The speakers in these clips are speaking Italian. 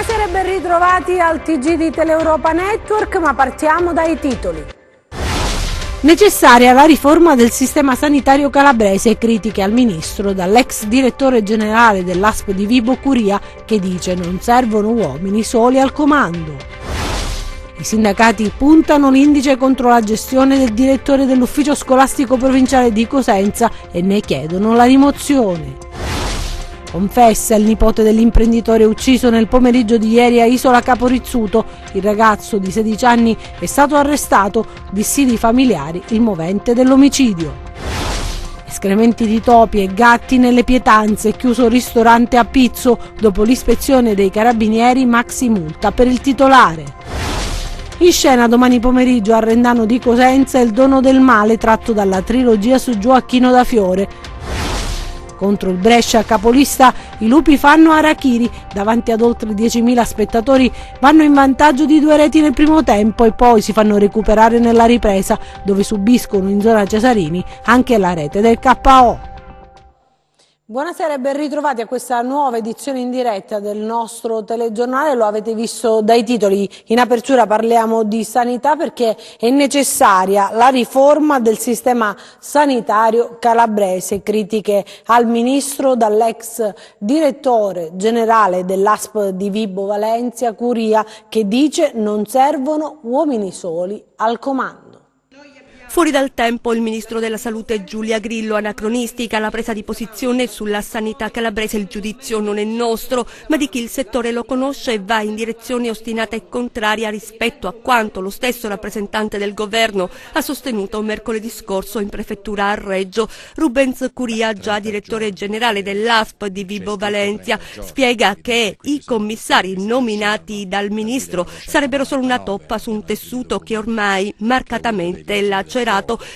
Buonasera e ben ritrovati al TG di Teleuropa Network, ma partiamo dai titoli. Necessaria la riforma del sistema sanitario calabrese, critiche al ministro dall'ex direttore generale dell'ASP di Vibo Curia che dice non servono uomini soli al comando. I sindacati puntano l'indice contro la gestione del direttore dell'ufficio scolastico provinciale di Cosenza e ne chiedono la rimozione. Confessa il nipote dell'imprenditore ucciso nel pomeriggio di ieri a Isola Caporizzuto. Il ragazzo di 16 anni è stato arrestato, dissidi familiari, il movente dell'omicidio. Escrementi di topi e gatti nelle pietanze, chiuso ristorante a Pizzo, dopo l'ispezione dei carabinieri maxi multa per il titolare. In scena domani pomeriggio a Rendano di Cosenza il dono del male tratto dalla trilogia su Gioacchino da Fiore. Contro il Brescia capolista i lupi fanno harakiri, davanti ad oltre 10.000 spettatori vanno in vantaggio di 2 reti nel primo tempo e poi si fanno recuperare nella ripresa dove subiscono in zona Cesarini anche la rete del KO. Buonasera e ben ritrovati a questa nuova edizione in diretta del nostro telegiornale. Lo avete visto dai titoli, in apertura parliamo di sanità perché è necessaria la riforma del sistema sanitario calabrese, critiche al ministro dall'ex direttore generale dell'ASP di Vibo Valentia Curia che dice non servono uomini soli al comando. Fuori dal tempo il ministro della salute Giulia Grillo, anacronistica la presa di posizione sulla sanità calabrese. Il giudizio non è nostro ma di chi il settore lo conosce e va in direzione ostinata e contraria rispetto a quanto lo stesso rappresentante del governo ha sostenuto mercoledì scorso in prefettura a Reggio. Rubens Curia, già direttore generale dell'ASP di Vibo Valentia, spiega che i commissari nominati dal ministro sarebbero solo una toppa su un tessuto che ormai marcatamente lacerato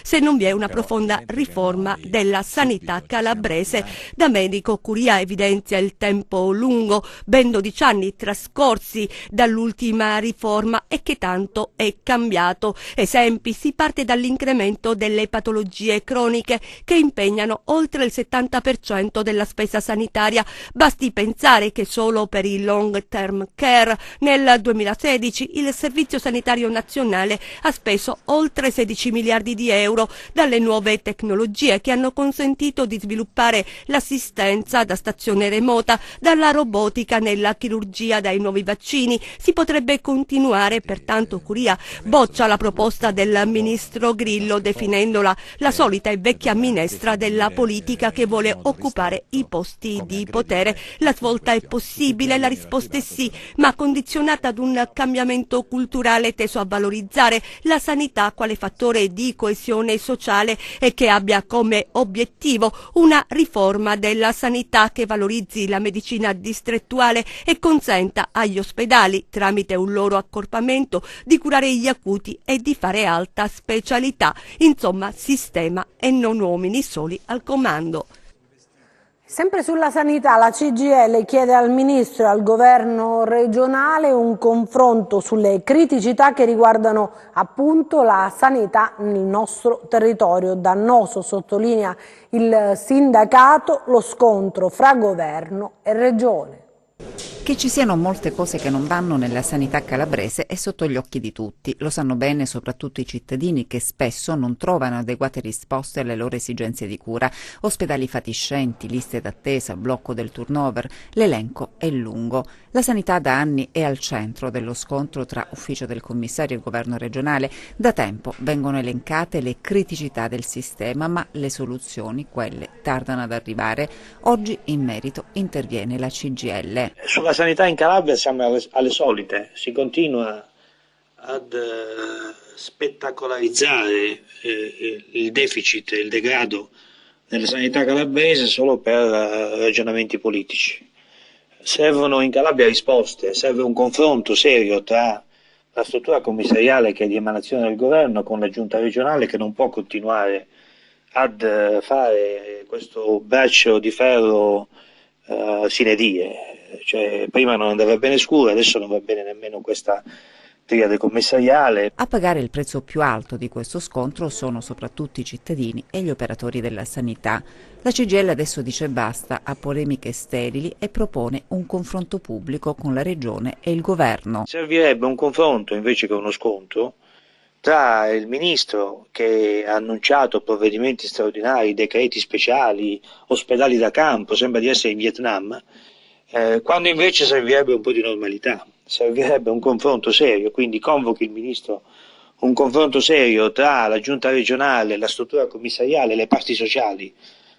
se non vi è una profonda riforma della sanità calabrese. Da medico Curia evidenzia il tempo lungo, ben 12 anni trascorsi dall'ultima riforma e che tanto è cambiato. Esempi: si parte dall'incremento delle patologie croniche che impegnano oltre il 70% della spesa sanitaria. Basti pensare che solo per il long term care nel 2016 il Servizio Sanitario Nazionale ha speso oltre 16 miliardi di euro. Dalle nuove tecnologie che hanno consentito di sviluppare l'assistenza da stazione remota, dalla robotica nella chirurgia, dai nuovi vaccini, si potrebbe continuare. Pertanto Curia boccia la proposta del ministro Grillo definendola la solita e vecchia minestra della politica che vuole occupare i posti di potere. La svolta è possibile, la risposta è sì, ma condizionata ad un cambiamento culturale teso a valorizzare la sanità quale fattore di coesione sociale e che abbia come obiettivo una riforma della sanità che valorizzi la medicina distrettuale e consenta agli ospedali, tramite un loro accorpamento, di curare gli acuti e di fare alta specialità. Insomma, sistema e non uomini soli al comando. Sempre sulla sanità, la CGIL chiede al Ministro e al Governo regionale un confronto sulle criticità che riguardano appunto la sanità nel nostro territorio. Dannoso, sottolinea il sindacato, lo scontro fra Governo e Regione. Che ci siano molte cose che non vanno nella sanità calabrese è sotto gli occhi di tutti. Lo sanno bene soprattutto i cittadini che spesso non trovano adeguate risposte alle loro esigenze di cura. Ospedali fatiscenti, liste d'attesa, blocco del turnover, l'elenco è lungo. La sanità da anni è al centro dello scontro tra ufficio del commissario e governo regionale. Da tempo vengono elencate le criticità del sistema, ma le soluzioni, quelle, tardano ad arrivare. Oggi in merito interviene la CGIL. Sulla sanità in Calabria siamo alle solite, si continua ad spettacolarizzare il deficit, il degrado nella sanità calabrese solo per ragionamenti politici. Servono in Calabria risposte, serve un confronto serio tra la struttura commissariale che è di emanazione del governo con la giunta regionale che non può continuare ad fare questo braccio di ferro sine die. Cioè, prima non andava bene Scura, adesso non va bene nemmeno questa triade commissariale. A pagare il prezzo più alto di questo scontro sono soprattutto i cittadini e gli operatori della sanità. La CGIL adesso dice basta a polemiche sterili e propone un confronto pubblico con la Regione e il Governo. Servirebbe un confronto invece che uno scontro tra il ministro che ha annunciato provvedimenti straordinari, decreti speciali, ospedali da campo, sembra di essere in Vietnam, quando invece servirebbe un po' di normalità, servirebbe un confronto serio, quindi convochi il ministro un confronto serio tra la giunta regionale, la struttura commissariale e le parti sociali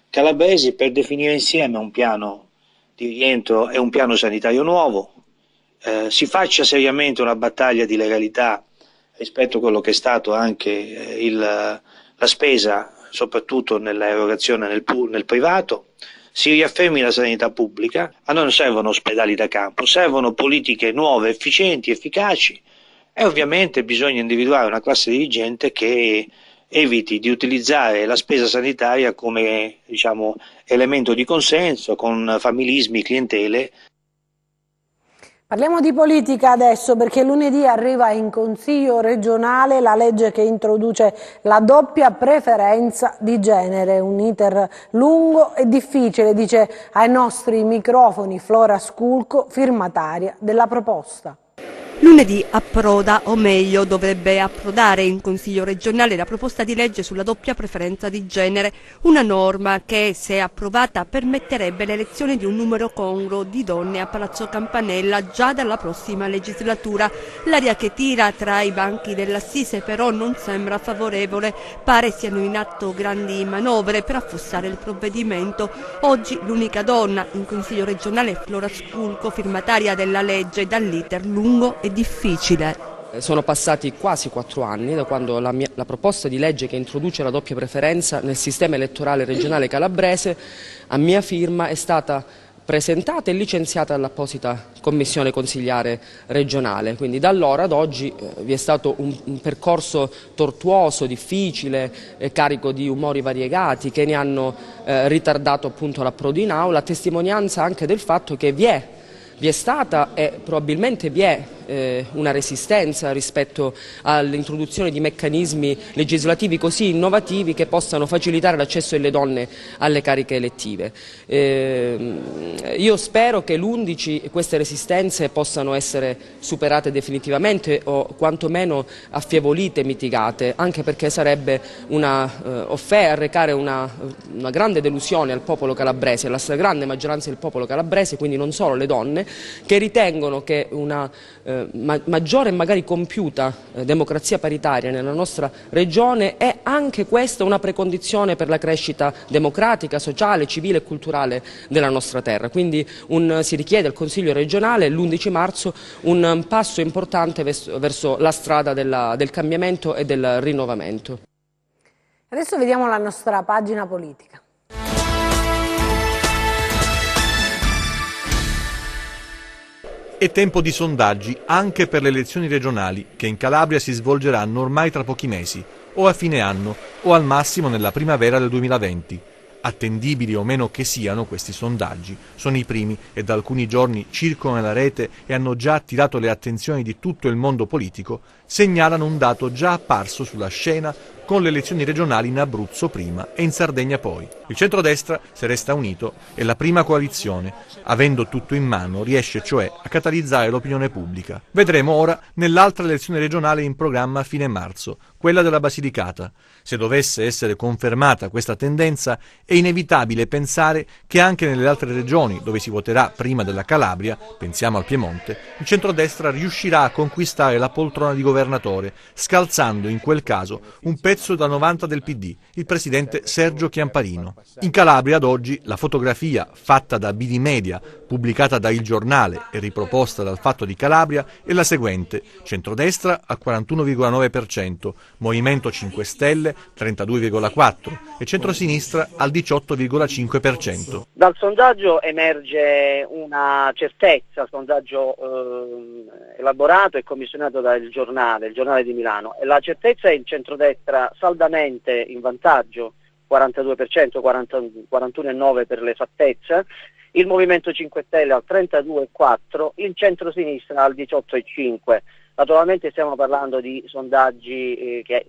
calabresi per definire insieme un piano di rientro e un piano sanitario nuovo, si faccia seriamente una battaglia di legalità rispetto a quello che è stato anche la spesa, soprattutto nell'erogazione nel privato, si riaffermi la sanità pubblica. A noi non servono ospedali da campo, servono politiche nuove, efficienti, efficaci e ovviamente bisogna individuare una classe dirigente che eviti di utilizzare la spesa sanitaria come, diciamo, elemento di consenso con familismi, clientele. Parliamo di politica adesso, perché lunedì arriva in Consiglio regionale la legge che introduce la doppia preferenza di genere, un iter lungo e difficile, dice ai nostri microfoni Flora Sculco, firmataria della proposta. Lunedì approda, o meglio dovrebbe approdare in Consiglio regionale la proposta di legge sulla doppia preferenza di genere, una norma che, se approvata, permetterebbe l'elezione di un numero congruo di donne a Palazzo Campanella già dalla prossima legislatura. L'aria che tira tra i banchi dell'Assise però non sembra favorevole, pare siano in atto grandi manovre per affossare il provvedimento. Oggi l'unica donna in Consiglio regionale è Flora Sculco, firmataria della legge, dall'iter lungo e difficile. Sono passati quasi 4 anni da quando la proposta di legge che introduce la doppia preferenza nel sistema elettorale regionale calabrese, a mia firma, è stata presentata e licenziata dall'apposita commissione consigliare regionale. Quindi da allora ad oggi vi è stato un percorso tortuoso, difficile, carico di umori variegati che ne hanno ritardato appunto l'approdo in aula, a testimonianza anche del fatto che vi è stata e probabilmente vi è una resistenza rispetto all'introduzione di meccanismi legislativi così innovativi che possano facilitare l'accesso delle donne alle cariche elettive. Io spero che l'11 queste resistenze possano essere superate definitivamente o quantomeno affievolite, mitigate, anche perché sarebbe arrecare una grande delusione al popolo calabrese, alla stragrande maggioranza del popolo calabrese, quindi non solo le donne, che ritengono che una maggiore e magari compiuta democrazia paritaria nella nostra regione è anche questa una precondizione per la crescita democratica, sociale, civile e culturale della nostra terra. Quindi si richiede al Consiglio regionale l'11 marzo un passo importante verso la strada del cambiamento e del rinnovamento. Adesso vediamo la nostra pagina politica. È tempo di sondaggi anche per le elezioni regionali che in Calabria si svolgeranno ormai tra pochi mesi, o a fine anno o al massimo nella primavera del 2020. Attendibili o meno che siano questi sondaggi, sono i primi e da alcuni giorni circolano nella rete e hanno già attirato le attenzioni di tutto il mondo politico, segnalano un dato già apparso sulla scena con le elezioni regionali in Abruzzo prima e in Sardegna poi. Il centrodestra, se resta unito, è la prima coalizione, avendo tutto in mano, riesce cioè a catalizzare l'opinione pubblica. Vedremo ora nell'altra elezione regionale in programma a fine marzo, quella della Basilicata. Se dovesse essere confermata questa tendenza, è inevitabile pensare che anche nelle altre regioni, dove si voterà prima della Calabria, pensiamo al Piemonte, il centrodestra riuscirà a conquistare la poltrona di governatore, scalzando in quel caso un pezzo da 90 del PD, il presidente Sergio Chiamparino. In Calabria ad oggi la fotografia fatta da BD Media, pubblicata da Il Giornale e riproposta dal Fatto di Calabria, è la seguente: centrodestra al 41,9%, Movimento 5 Stelle 32,4% e centrosinistra al 18,5%. Dal sondaggio emerge una certezza, sondaggio elaborato e commissionato dal Il Giornale di Milano, e la certezza è il centrodestra saldamente in vantaggio, 42%, 41,9% per l'esattezza, il Movimento 5 Stelle al 32,4%, il centrosinistra al 18,5%. Naturalmente stiamo parlando di sondaggi che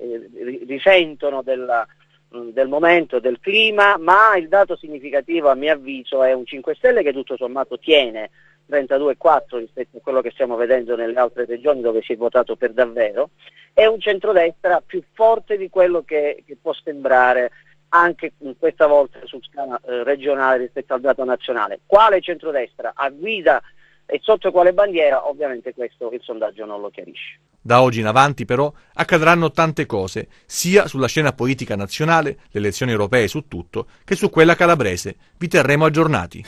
risentono del momento, del clima, ma il dato significativo a mio avviso è un 5 Stelle che tutto sommato tiene 32,4 rispetto a quello che stiamo vedendo nelle altre regioni dove si è votato per davvero, e un centrodestra più forte di quello che può sembrare anche questa volta su scala regionale rispetto al dato nazionale. Quale centrodestra a guida e sotto quale bandiera? Ovviamente questo il sondaggio non lo chiarisce. Da oggi in avanti però accadranno tante cose, sia sulla scena politica nazionale, le elezioni europee su tutto, che su quella calabrese. Vi terremo aggiornati.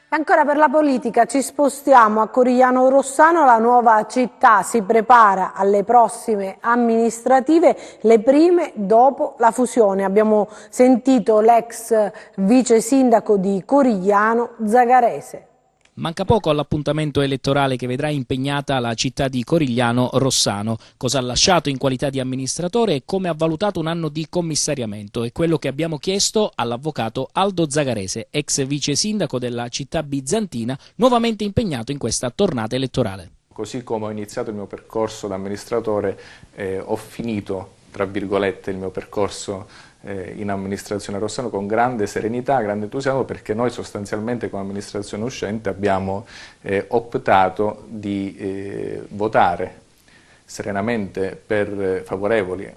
Ancora per la politica ci spostiamo a Corigliano Rossano, la nuova città si prepara alle prossime amministrative, le prime dopo la fusione. Abbiamo sentito l'ex vice sindaco di Corigliano, Zagarese. Manca poco all'appuntamento elettorale che vedrà impegnata la città di Corigliano Rossano. Cosa ha lasciato in qualità di amministratore e come ha valutato un anno di commissariamento? È quello che abbiamo chiesto all'avvocato Aldo Zagarese, ex vice sindaco della città bizantina, nuovamente impegnato in questa tornata elettorale. Così come ho iniziato il mio percorso da amministratore, ho finito, tra virgolette, il mio percorso in amministrazione Rossano con grande serenità, grande entusiasmo, perché noi sostanzialmente come amministrazione uscente abbiamo optato di votare serenamente favorevoli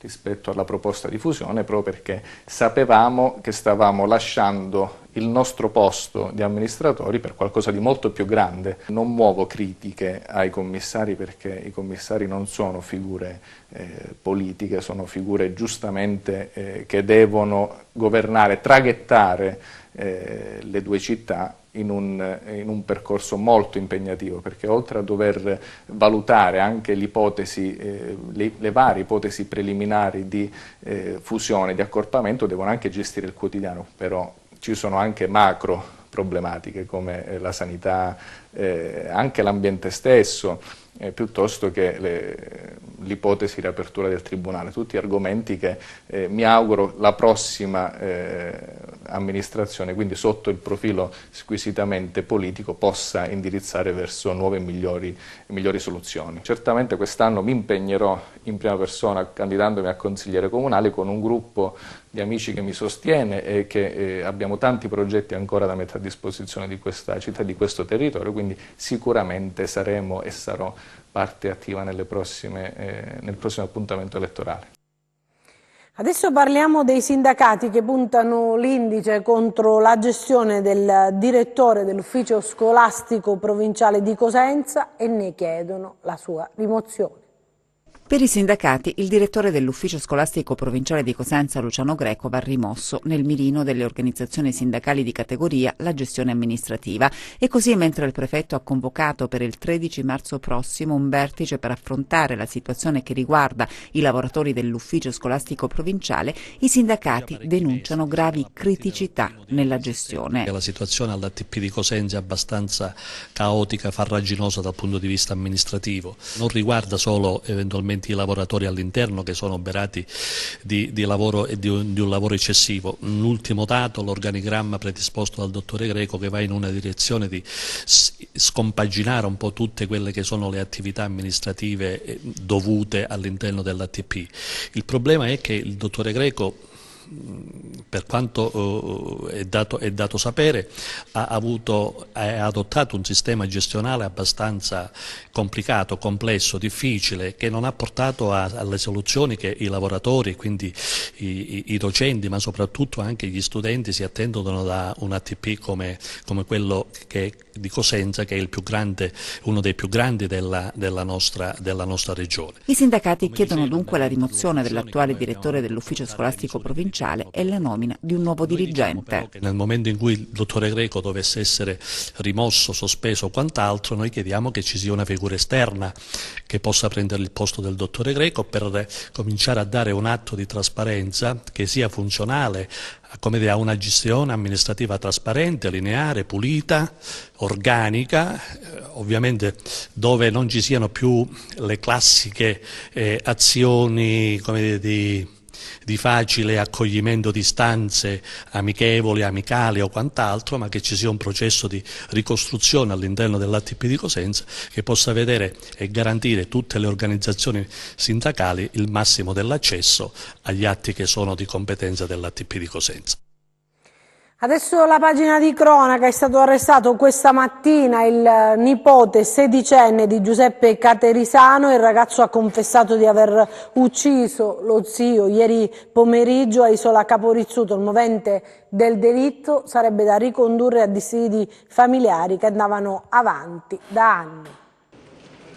rispetto alla proposta di fusione, proprio perché sapevamo che stavamo lasciando il nostro posto di amministratori per qualcosa di molto più grande. Non muovo critiche ai commissari, perché i commissari non sono figure politiche, sono figure giustamente che devono governare, traghettare le due città in un percorso molto impegnativo, perché oltre a dover valutare anche l'ipotesi, le varie ipotesi preliminari di fusione, di accorpamento, devono anche gestire il quotidiano. Però ci sono anche macro problematiche come la sanità, anche l'ambiente stesso, piuttosto che l'ipotesi di riapertura del Tribunale, tutti argomenti che mi auguro la prossima amministrazione, quindi sotto il profilo squisitamente politico, possa indirizzare verso nuove e migliori soluzioni. Certamente quest'anno mi impegnerò in prima persona candidandomi a consigliere comunale con un gruppo di amici che mi sostiene e che abbiamo tanti progetti ancora da mettere a disposizione di questa città, di questo territorio, quindi sicuramente saremo e sarò parte attiva nel prossimo appuntamento elettorale. Adesso parliamo dei sindacati che puntano l'indice contro la gestione del direttore dell'ufficio scolastico provinciale di Cosenza e ne chiedono la sua rimozione. Per i sindacati, il direttore dell'ufficio scolastico provinciale di Cosenza, Luciano Greco, va rimosso. Nel mirino delle organizzazioni sindacali di categoria la gestione amministrativa. E così, mentre il prefetto ha convocato per il 13 marzo prossimo un vertice per affrontare la situazione che riguarda i lavoratori dell'ufficio scolastico provinciale, i sindacati denunciano gravi criticità nella gestione. La situazione all'ATP di Cosenza è abbastanza caotica, farraginosa dal punto di vista amministrativo. Non riguarda solo eventualmente i lavoratori all'interno che sono oberati di lavoro e di un lavoro eccessivo. L'ultimo dato, l'organigramma predisposto dal dottore Greco, che va in una direzione di scompaginare un po' tutte quelle che sono le attività amministrative dovute all'interno dell'ATP. Il problema è che il dottore Greco, per quanto è dato sapere, ha adottato un sistema gestionale abbastanza complicato, complesso, difficile, che non ha portato alle soluzioni che i lavoratori, quindi i docenti, ma soprattutto anche gli studenti si attendono da un ATP come quello di Cosenza, che è uno dei più grandi della nostra regione. I sindacati chiedono dunque la rimozione dell'attuale direttore dell'ufficio scolastico provinciale e la nomina di un nuovo dirigente. Nel momento in cui il dottore Greco dovesse essere rimosso, sospeso o quant'altro, noi chiediamo che ci sia una figura esterna che possa prendere il posto del dottore Greco per cominciare a dare un atto di trasparenza che sia funzionale a una gestione amministrativa trasparente, lineare, pulita, organica, ovviamente dove non ci siano più le classiche azioni, come dire, di facile accoglimento di istanze amichevoli, amicali o quant'altro, ma che ci sia un processo di ricostruzione all'interno dell'ATP di Cosenza che possa vedere e garantire tutte le organizzazioni sindacali il massimo dell'accesso agli atti che sono di competenza dell'ATP di Cosenza. Adesso la pagina di cronaca. È stato arrestato questa mattina il nipote sedicenne di Giuseppe Caterisano. Il ragazzo ha confessato di aver ucciso lo zio ieri pomeriggio a Isola Caporizzuto. Il movente del delitto sarebbe da ricondurre a dissidi familiari che andavano avanti da anni.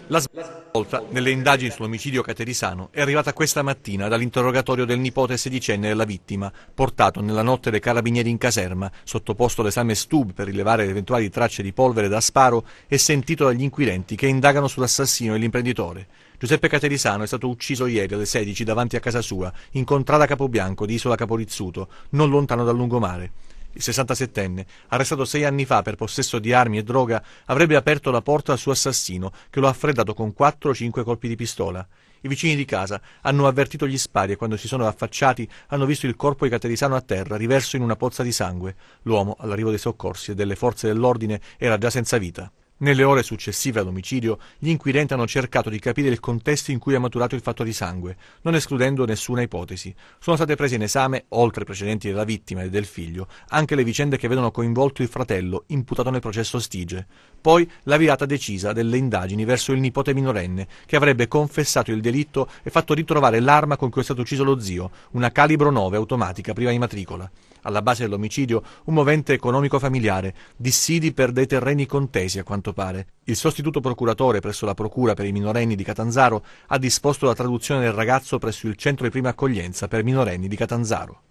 La svolta nelle indagini sull'omicidio caterisano è arrivata questa mattina dall'interrogatorio del nipote sedicenne della vittima, portato nella notte dai carabinieri in caserma, sottoposto all'esame STUB per rilevare eventuali tracce di polvere da sparo e sentito dagli inquirenti che indagano sull'assassino e l'imprenditore. Giuseppe Caterisano è stato ucciso ieri alle 16 davanti a casa sua, in contrada Capobianco di Isola Caporizzuto, non lontano dal lungomare. Il 67enne, arrestato 6 anni fa per possesso di armi e droga, avrebbe aperto la porta al suo assassino, che lo ha freddato con 4 o 5 colpi di pistola. I vicini di casa hanno avvertito gli spari e quando si sono affacciati hanno visto il corpo di Caterisano a terra, riverso in una pozza di sangue. L'uomo, all'arrivo dei soccorsi e delle forze dell'ordine, era già senza vita. Nelle ore successive all'omicidio, gli inquirenti hanno cercato di capire il contesto in cui è maturato il fatto di sangue, non escludendo nessuna ipotesi. Sono state prese in esame, oltre ai precedenti della vittima e del figlio, anche le vicende che vedono coinvolto il fratello, imputato nel processo Stige. Poi la virata decisa delle indagini verso il nipote minorenne, che avrebbe confessato il delitto e fatto ritrovare l'arma con cui è stato ucciso lo zio, una calibro 9 automatica priva di matricola. Alla base dell'omicidio un movente economico familiare, dissidi per dei terreni contesi a quanto pare. Il sostituto procuratore presso la Procura per i minorenni di Catanzaro ha disposto la traduzione del ragazzo presso il centro di prima accoglienza per minorenni di Catanzaro.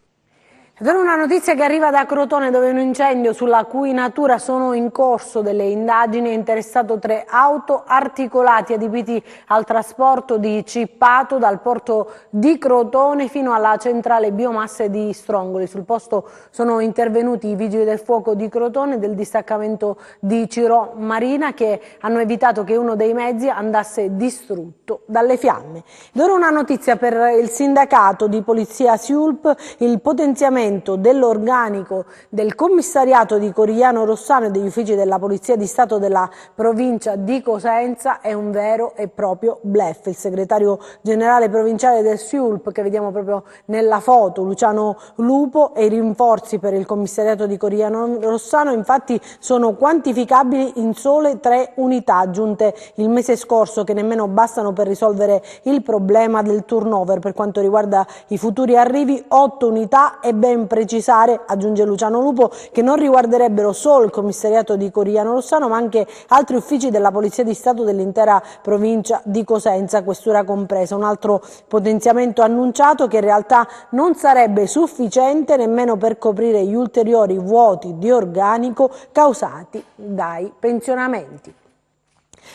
Ed ora una notizia che arriva da Crotone, dove un incendio sulla cui natura sono in corso delle indagini ha interessato 3 auto articolati adibiti al trasporto di cippato dal porto di Crotone fino alla centrale biomasse di Strongoli. Sul posto sono intervenuti i vigili del fuoco di Crotone e del distaccamento di Cirò Marina, che hanno evitato che uno dei mezzi andasse distrutto dalle fiamme. Ed ora una notizia per il sindacato di polizia SIULP: il potenziamento dell'organico del commissariato di Corigliano Rossano e degli uffici della Polizia di Stato della provincia di Cosenza è un vero e proprio bluff. Il segretario generale provinciale del SIULP, che vediamo proprio nella foto, Luciano Lupo, e i rinforzi per il commissariato di Corigliano Rossano infatti sono quantificabili in sole 3 unità aggiunte il mese scorso, che nemmeno bastano per risolvere il problema del turnover. Per quanto riguarda i futuri arrivi, 8 unità e ben precisare, aggiunge Luciano Lupo, che non riguarderebbero solo il commissariato di Corigliano Rossano ma anche altri uffici della Polizia di Stato dell'intera provincia di Cosenza, questura compresa. Un altro potenziamento annunciato che in realtà non sarebbe sufficiente nemmeno per coprire gli ulteriori vuoti di organico causati dai pensionamenti.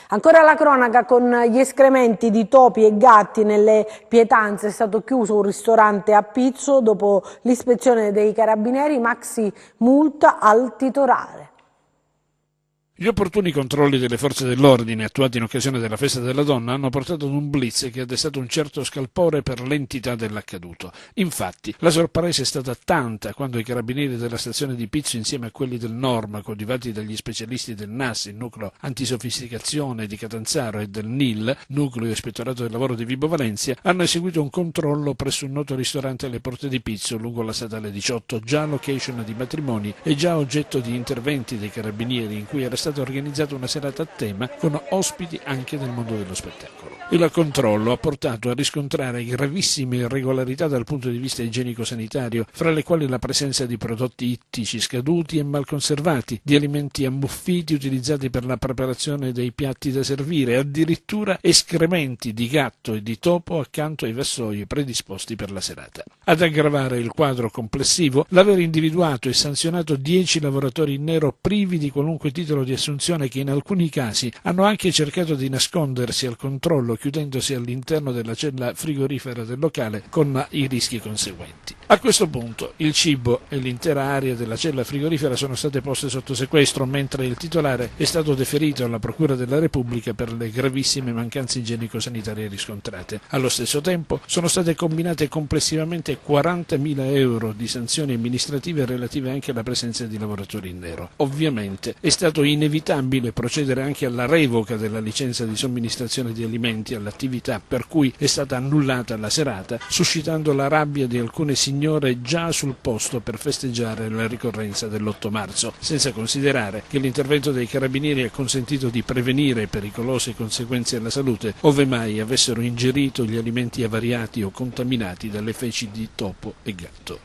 Ancora la cronaca con gli escrementi di topi e gatti nelle pietanze. È stato chiuso un ristorante a Pizzo dopo l'ispezione dei carabinieri, maxi multa al titolare. Gli opportuni controlli delle forze dell'ordine attuati in occasione della festa della donna hanno portato ad un blitz che ha destato un certo scalpore per l'entità dell'accaduto. Infatti, la sorpresa è stata tanta quando i carabinieri della stazione di Pizzo, insieme a quelli del Norma, coadiuvati dagli specialisti del NAS, il nucleo antisofisticazione di Catanzaro, e del NIL, nucleo ispettorato del lavoro di Vibo Valentia, hanno eseguito un controllo presso un noto ristorante alle porte di Pizzo, lungo la statale 18, già location di matrimoni e già oggetto di interventi dei carabinieri, in cui era stata organizzata una serata a tema con ospiti anche del mondo dello spettacolo. Il controllo ha portato a riscontrare gravissime irregolarità dal punto di vista igienico-sanitario, fra le quali la presenza di prodotti ittici scaduti e mal conservati, di alimenti ammuffiti utilizzati per la preparazione dei piatti da servire, addirittura escrementi di gatto e di topo accanto ai vassoi predisposti per la serata. Ad aggravare il quadro complessivo, l'aver individuato e sanzionato 10 lavoratori in nero privi di qualunque titolo di assunzione, che in alcuni casi hanno anche cercato di nascondersi al controllo chiudendosi all'interno della cella frigorifera del locale, con i rischi conseguenti. A questo punto il cibo e l'intera area della cella frigorifera sono state poste sotto sequestro, mentre il titolare è stato deferito alla Procura della Repubblica per le gravissime mancanze igienico-sanitarie riscontrate. Allo stesso tempo sono state combinate complessivamente 40.000 euro di sanzioni amministrative relative anche alla presenza di lavoratori in nero. Ovviamente è stato inevitabile procedere anche alla revoca della licenza di somministrazione di alimenti all'attività, per cui è stata annullata la serata, suscitando la rabbia di alcune signore già sul posto per festeggiare la ricorrenza dell'8 marzo, senza considerare che l'intervento dei carabinieri ha consentito di prevenire pericolose conseguenze alla salute, ove mai avessero ingerito gli alimenti avariati o contaminati dalle feci di topo e gatto.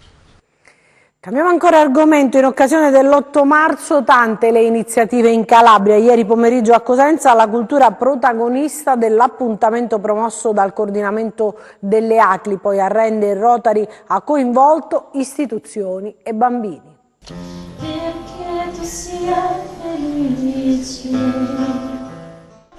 Cambiamo ancora argomento. In occasione dell'8 marzo tante le iniziative in Calabria. Ieri pomeriggio a Cosenza la cultura protagonista dell'appuntamento promosso dal coordinamento delle ACLI, poi a Rende il Rotary ha coinvolto istituzioni e bambini. Perché tu sia felice.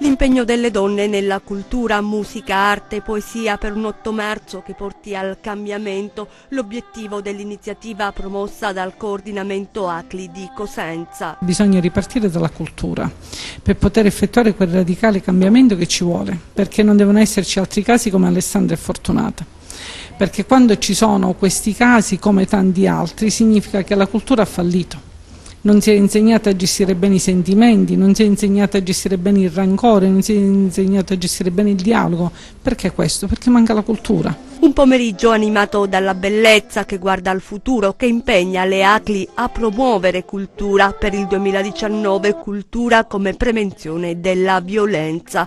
L'impegno delle donne nella cultura, musica, arte, poesia per un 8 marzo che porti al cambiamento, l'obiettivo dell'iniziativa promossa dal coordinamento ACLI di Cosenza. Bisogna ripartire dalla cultura per poter effettuare quel radicale cambiamento che ci vuole, perché non devono esserci altri casi come Alessandra e Fortunata. Perché quando ci sono questi casi come tanti altri significa che la cultura ha fallito. Non si è insegnata a gestire bene i sentimenti, non si è insegnata a gestire bene il rancore, non si è insegnata a gestire bene il dialogo. Perché questo? Perché manca la cultura. Un pomeriggio animato dalla bellezza che guarda al futuro, che impegna le ACLI a promuovere cultura per il 2019, cultura come prevenzione della violenza.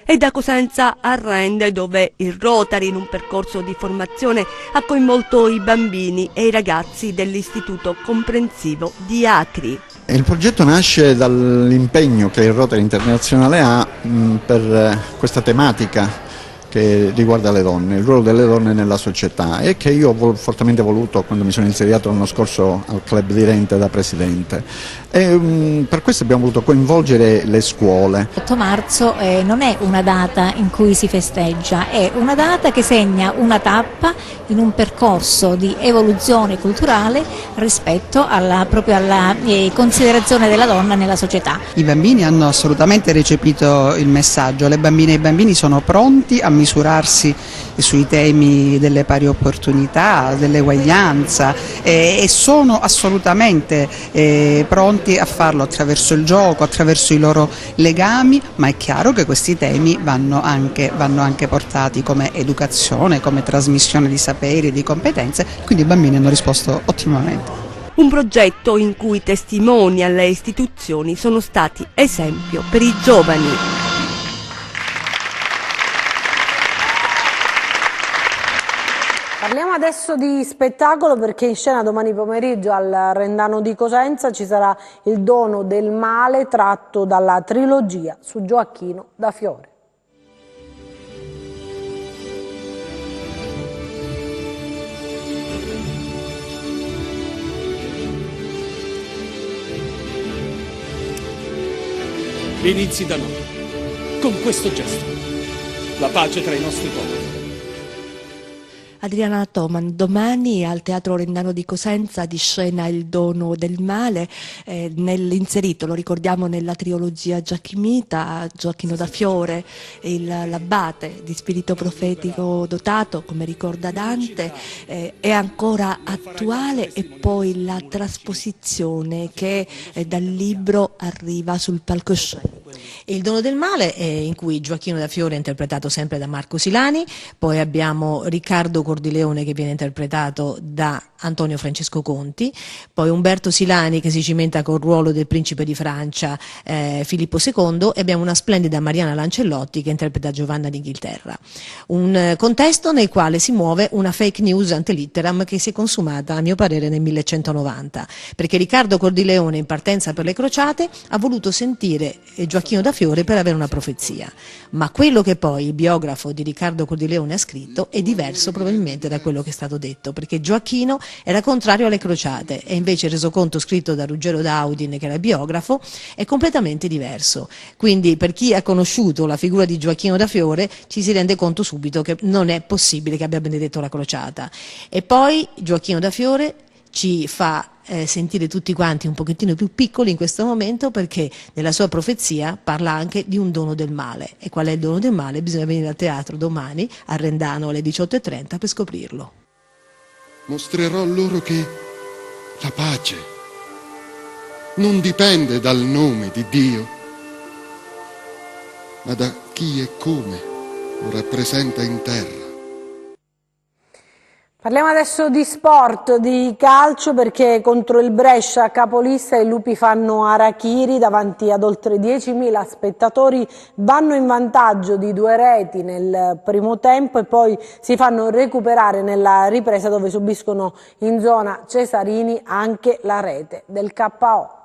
E da Cosenza a Rende, dove il Rotary, in un percorso di formazione, ha coinvolto i bambini e i ragazzi dell'Istituto Comprensivo di Acri. Il progetto nasce dall'impegno che il Rotary Internazionale ha per questa tematica che riguarda le donne, il ruolo delle donne nella società, e che io ho fortemente voluto quando mi sono insediato l'anno scorso al club di Rende da presidente. Per questo abbiamo voluto coinvolgere le scuole. 8 marzo non è una data in cui si festeggia, è una data che segna una tappa in un percorso di evoluzione culturale rispetto alla considerazione della donna nella società. I bambini hanno assolutamente recepito il messaggio, le bambine e i bambini sono pronti a misurarsi sui temi delle pari opportunità, dell'eguaglianza e sono assolutamente pronti a farlo attraverso il gioco, attraverso i loro legami, ma è chiaro che questi temi vanno anche portati come educazione, come trasmissione di saperi e di competenze, quindi i bambini hanno risposto ottimamente. Un progetto in cui testimoni alle istituzioni sono stati esempio per i giovani. Parliamo adesso di spettacolo, perché in scena domani pomeriggio al Rendano di Cosenza ci sarà Il dono del male, tratto dalla trilogia su Gioacchino da Fiore. Inizi da noi, con questo gesto, la pace tra i nostri popoli. Adriana Toman, domani al Teatro Rendano di Cosenza di scena Il dono del male, inserito, lo ricordiamo, nella trilogia giachimita, Gioacchino da Fiore, l'abate di spirito profetico dotato, come ricorda Dante, è ancora attuale, e poi la trasposizione che dal libro arriva sul palcoscenico. Il dono del male, in cui Gioacchino da Fiore è interpretato sempre da Marco Silani, poi abbiamo Riccardo Cordileone che viene interpretato da Antonio Francesco Conti, poi Umberto Silani che si cimenta col ruolo del principe di Francia Filippo II, e abbiamo una splendida Mariana Lancellotti che interpreta Giovanna d'Inghilterra. Un contesto nel quale si muove una fake news ante litteram che si è consumata, a mio parere, nel 1190, perché Riccardo Cordileone, in partenza per le crociate, ha voluto sentire Gioacchino Gioacchino da Fiore per avere una profezia, ma quello che poi il biografo di Riccardo Cordileone ha scritto è diverso probabilmente da quello che è stato detto, perché Gioacchino era contrario alle crociate e invece il resoconto scritto da Ruggero Daudin, che era il biografo, è completamente diverso. Quindi per chi ha conosciuto la figura di Gioacchino da Fiore ci si rende conto subito che non è possibile che abbia benedetto la crociata. E poi Gioacchino da Fiore ci fa sentire tutti quanti un pochettino più piccoli in questo momento, perché nella sua profezia parla anche di un dono del male. E qual è il dono del male? Bisogna venire al teatro domani a Rendano alle 18:30 per scoprirlo. Mostrerò loro che la pace non dipende dal nome di Dio, ma da chi e come lo rappresenta in terra. Parliamo adesso di sport, di calcio, perché contro il Brescia capolista i lupi fanno harakiri davanti ad oltre 10.000 spettatori, vanno in vantaggio di 2 reti nel primo tempo e poi si fanno recuperare nella ripresa, dove subiscono in zona Cesarini anche la rete del KO.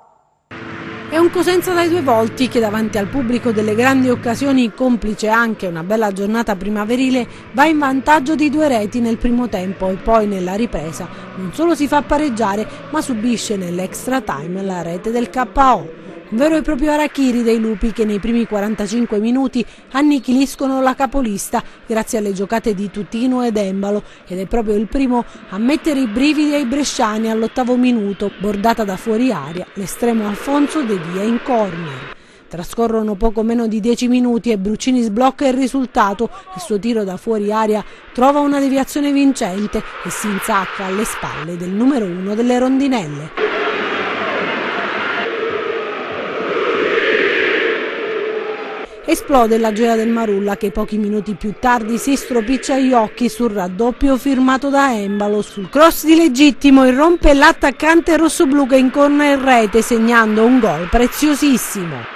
È un Cosenza dai 2 volti che davanti al pubblico delle grandi occasioni, complice anche una bella giornata primaverile, va in vantaggio di 2 reti nel primo tempo e poi nella ripresa non solo si fa pareggiare ma subisce nell'extra time la rete del KO. Un vero e proprio harakiri dei lupi che nei primi 45 minuti annichiliscono la capolista grazie alle giocate di Tutino ed Embalo, ed è proprio il primo a mettere i brividi ai bresciani all'8° minuto, bordata da fuori aria, l'estremo Alfonso devia in corner. Trascorrono poco meno di 10 minuti e Bruccini sblocca il risultato, il suo tiro da fuori aria trova una deviazione vincente e si insacca alle spalle del numero 1 delle rondinelle. Esplode la gioia del Marulla, che pochi minuti più tardi si stropiccia gli occhi sul raddoppio firmato da Embalo. Sul cross di Legittimo irrompe l'attaccante rossoblù che incorna in rete, segnando un gol preziosissimo.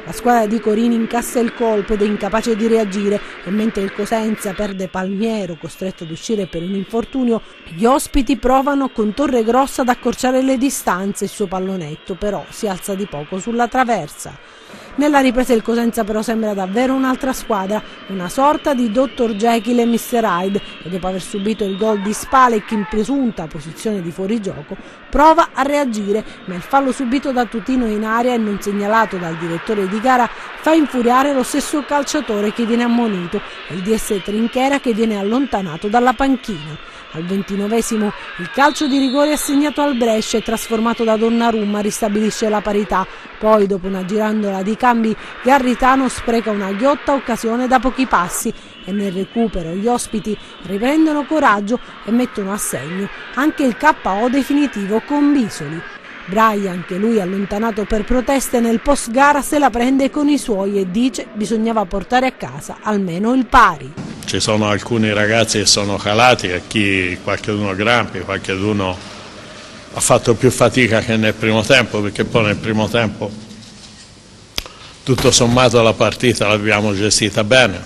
La squadra di Corini incassa il colpo ed è incapace di reagire, e mentre il Cosenza perde Palmiero, costretto ad uscire per un infortunio, gli ospiti provano con Torregrossa ad accorciare le distanze. Il suo pallonetto però si alza di poco sulla traversa. Nella ripresa il Cosenza però sembra davvero un'altra squadra, una sorta di Dr. Jekyll e Mr. Hyde, e dopo aver subito il gol di Spalek in presunta posizione di fuorigioco prova a reagire, ma il fallo subito da Tutino in area e non segnalato dal direttore di gara fa infuriare lo stesso calciatore, che viene ammonito, e il DS Trinchera che viene allontanato dalla panchina. Al 29° il calcio di rigore assegnato al Brescia e trasformato da Donnarumma ristabilisce la parità. Poi, dopo una girandola di cambi, Garritano spreca una ghiotta occasione da pochi passi e nel recupero gli ospiti riprendono coraggio e mettono a segno anche il KO definitivo con Bisoli. Braia, anche lui allontanato per proteste, nel post gara se la prende con i suoi e dice bisognava portare a casa almeno il pari. Ci sono alcuni ragazzi che sono calati, e chi qualcuno grampi, qualcuno ha fatto più fatica che nel primo tempo, perché poi nel primo tempo tutto sommato la partita l'abbiamo gestita bene.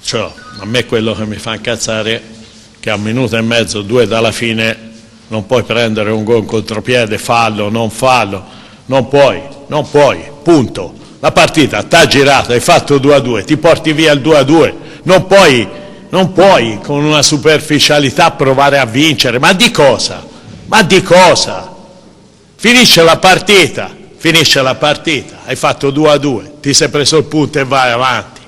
Cioè, a me quello che mi fa incazzare è che a 1 minuto e mezzo, 2 dalla fine, non puoi prendere un gol contropiede, fallo, non fallo, non puoi, punto. La partita t'ha girato, hai fatto 2-2, ti porti via il 2-2, non puoi con una superficialità provare a vincere, ma di cosa? Finisce la partita, hai fatto 2-2, ti sei preso il punto e vai avanti,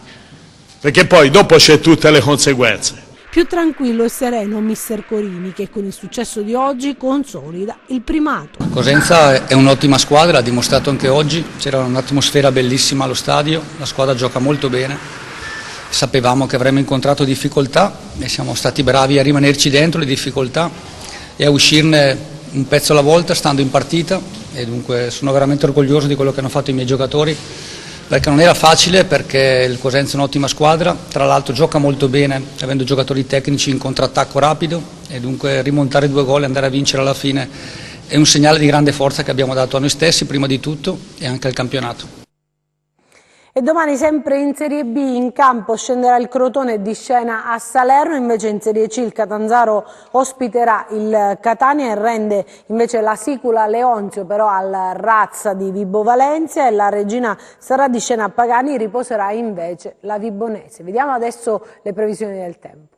perché poi dopo c'è tutte le conseguenze. Più tranquillo e sereno mister Corini, che con il successo di oggi consolida il primato. Cosenza è un'ottima squadra, ha dimostrato anche oggi, c'era un'atmosfera bellissima allo stadio, la squadra gioca molto bene, sapevamo che avremmo incontrato difficoltà e siamo stati bravi a rimanerci dentro le difficoltà e a uscirne un pezzo alla volta stando in partita, e dunque sono veramente orgoglioso di quello che hanno fatto i miei giocatori, perché non era facile, perché il Cosenza è un'ottima squadra, tra l'altro gioca molto bene, avendo giocatori tecnici in contrattacco rapido, e dunque rimontare 2 gol e andare a vincere alla fine è un segnale di grande forza che abbiamo dato a noi stessi prima di tutto e anche al campionato. E domani sempre in Serie B in campo scenderà il Crotone di scena a Salerno, invece in Serie C il Catanzaro ospiterà il Catania e rende invece la Sicula Leonzio però al Razza di Vibo Valencia, e la Regina sarà di scena a Pagani, riposerà invece la Vibonese. Vediamo adesso le previsioni del tempo.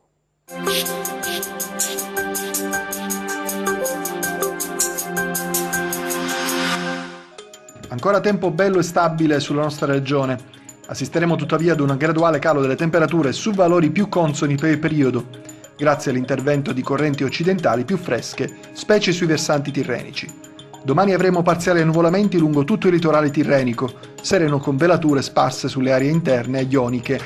Ancora tempo bello e stabile sulla nostra regione. Assisteremo tuttavia ad un graduale calo delle temperature su valori più consoni per il periodo, grazie all'intervento di correnti occidentali più fresche, specie sui versanti tirrenici. Domani avremo parziali annuvolamenti lungo tutto il litorale tirrenico, sereno con velature sparse sulle aree interne e ioniche.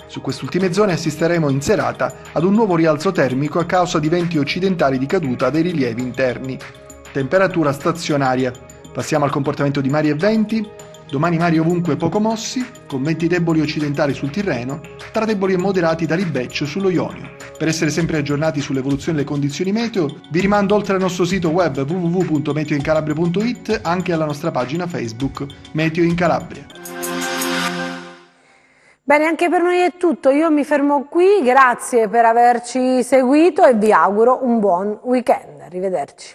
Su quest'ultime zone assisteremo in serata ad un nuovo rialzo termico a causa di venti occidentali di caduta dei rilievi interni. Temperatura stazionaria. Passiamo al comportamento di mari e venti. Domani mari ovunque poco mossi, con venti deboli occidentali sul Tirreno, tra deboli e moderati da Libeccio sullo Ionio. Per essere sempre aggiornati sull'evoluzione delle condizioni meteo, vi rimando oltre al nostro sito web www.meteoincalabria.it anche alla nostra pagina Facebook Meteo in Calabria. Bene, anche per noi è tutto, io mi fermo qui, grazie per averci seguito e vi auguro un buon weekend. Arrivederci.